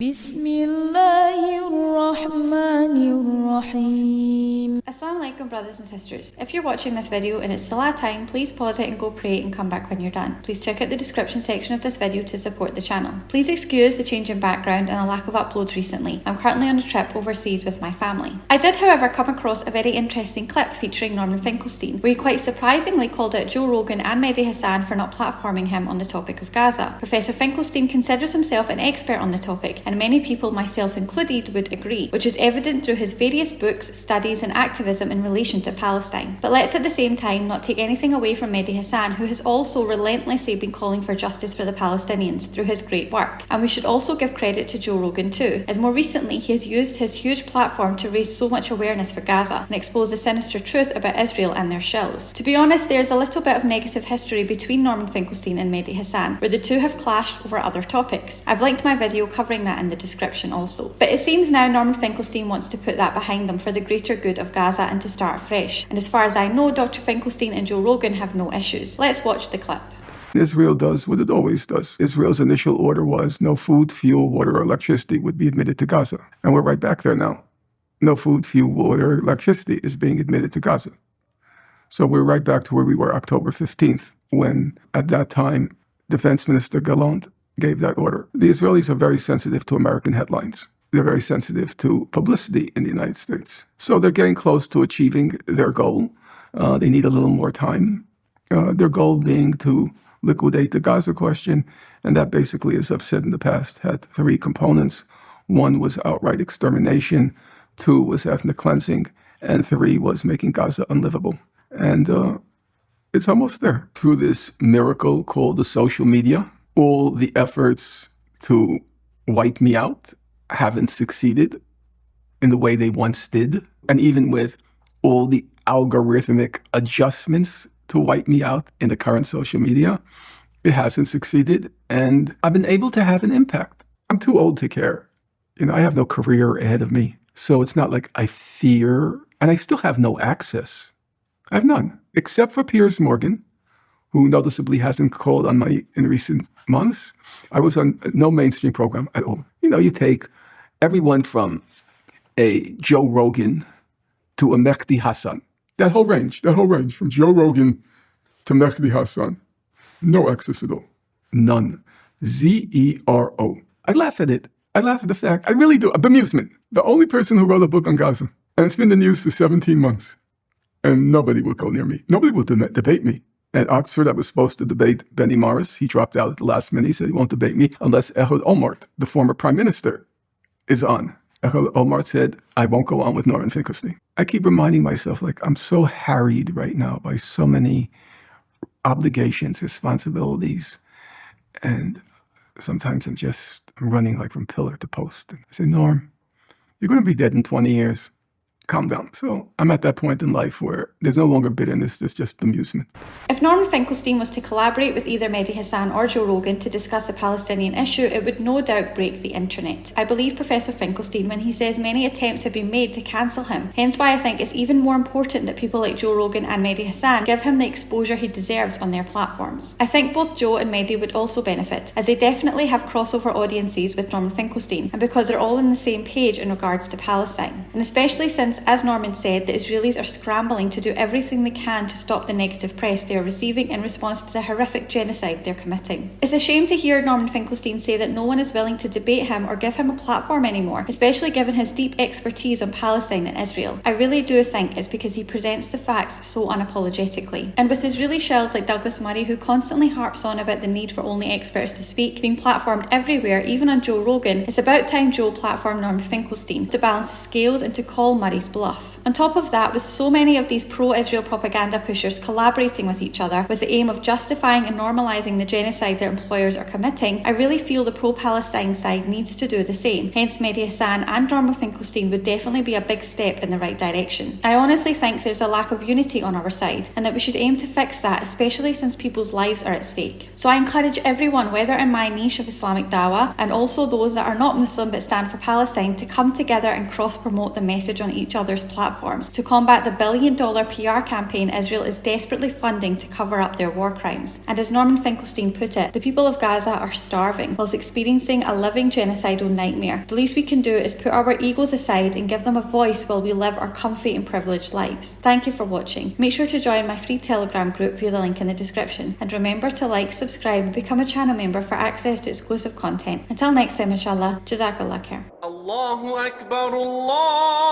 Bismillahirrahmanirrahim. Assalamu alaikum, brothers and sisters. If you're watching this video and it's Salah time, please pause it and go pray and come back when you're done. Please check out the description section of this video to support the channel. Please excuse the change in background and a lack of uploads recently. I'm currently on a trip overseas with my family. I did, however, come across a very interesting clip featuring Norman Finkelstein, where he quite surprisingly called out Joe Rogan and Mehdi Hasan for not platforming him on the topic of Gaza. Professor Finkelstein considers himself an expert on the topic, and many people, myself included, would agree, which is evident through his various books, studies and activism in relation to Palestine. But let's at the same time not take anything away from Mehdi Hasan, who has also relentlessly been calling for justice for the Palestinians through his great work. And we should also give credit to Joe Rogan too, as more recently he has used his huge platform to raise so much awareness for Gaza and expose the sinister truth about Israel and their shells. To be honest, there's a little bit of negative history between Norman Finkelstein and Mehdi Hasan, where the two have clashed over other topics. I've linked my video covering that in the description also. But it seems now Norman Finkelstein wants to put that behind them for the greater good of Gaza and to start fresh. And as far as I know, Dr. Finkelstein and Joe Rogan have no issues. Let's watch the clip. Israel does what it always does. Israel's initial order was no food, fuel, water, or electricity would be admitted to Gaza. And we're right back there now. No food, fuel, water, or electricity is being admitted to Gaza. So we're right back to where we were October 15th, when at that time, Defense Minister Gallant gave that order. The Israelis are very sensitive to American headlines. They're very sensitive to publicity in the United States. So they're getting close to achieving their goal. They need a little more time. Their goal being to liquidate the Gaza question. And that basically, as I've said in the past, had three components. One was outright extermination. Two was ethnic cleansing. And three was making Gaza unlivable. And it's almost there. Through this miracle called the social media, all the efforts to wipe me out haven't succeeded in the way they once did. And even with all the algorithmic adjustments to wipe me out in the current social media, it hasn't succeeded. And I've been able to have an impact. I'm too old to care. I have no career ahead of me. So it's not like I fear, and I still have no access. I have none, except for Piers Morgan, who noticeably hasn't called on me in recent months. I was on no mainstream program at all. You take everyone from a Joe Rogan to a Mehdi Hasan. That whole range from Joe Rogan to Mehdi Hasan. No access at all. None. Zero. I laugh at it. I laugh at the fact. I really do. Bemusement. The only person who wrote a book on Gaza. And it's been in the news for 17 months. And nobody will go near me. Nobody will debate me. At Oxford, I was supposed to debate Benny Morris. He dropped out at the last minute. He said he won't debate me unless Ehud Olmert, the former prime minister, is on. Ehud Olmert said, I won't go on with Norman Finkelstein. I keep reminding myself, I'm so harried right now by so many obligations, responsibilities. And sometimes I'm running from pillar to post. And I say, Norm, you're going to be dead in 20 years. Calm down. So I'm at that point in life where there's no longer bitterness, there's just amusement. If Norman Finkelstein was to collaborate with either Mehdi Hasan or Joe Rogan to discuss the Palestinian issue, it would no doubt break the internet. I believe Professor Finkelstein when he says many attempts have been made to cancel him, hence why I think it's even more important that people like Joe Rogan and Mehdi Hasan give him the exposure he deserves on their platforms. I think both Joe and Mehdi would also benefit, as they definitely have crossover audiences with Norman Finkelstein, and because they're all on the same page in regards to Palestine. And especially since, as Norman said, the Israelis are scrambling to do everything they can to stop the negative press they are receiving in response to the horrific genocide they're committing. It's a shame to hear Norman Finkelstein say that no one is willing to debate him or give him a platform anymore, especially given his deep expertise on Palestine and Israel. I really do think it's because he presents the facts so unapologetically. And with Israeli shells like Douglas Murray, who constantly harps on about the need for only experts to speak, being platformed everywhere, even on Joe Rogan, it's about time Joe platformed Norman Finkelstein to balance the scales and to call Murray's bluff. On top of that, with so many of these pro-Israel propaganda pushers collaborating with each other with the aim of justifying and normalising the genocide their employers are committing, I really feel the pro-Palestine side needs to do the same. Hence, Mehdi Hasan and Norman Finkelstein would definitely be a big step in the right direction. I honestly think there's a lack of unity on our side, and that we should aim to fix that, especially since people's lives are at stake. So I encourage everyone, whether in my niche of Islamic dawah, and also those that are not Muslim but stand for Palestine, to come together and cross-promote the message on each other's platforms to combat the billion-dollar PR campaign Israel is desperately funding to cover up their war crimes. And as Norman Finkelstein put it, the people of Gaza are starving whilst experiencing a living genocidal nightmare. The least we can do is put our egos aside and give them a voice while we live our comfy and privileged lives. Thank you for watching. Make sure to join my free Telegram group via the link in the description. And remember to like, subscribe and become a channel member for access to exclusive content. Until next time, inshallah, Jazakallah khair. Allahu Akbar, Allah.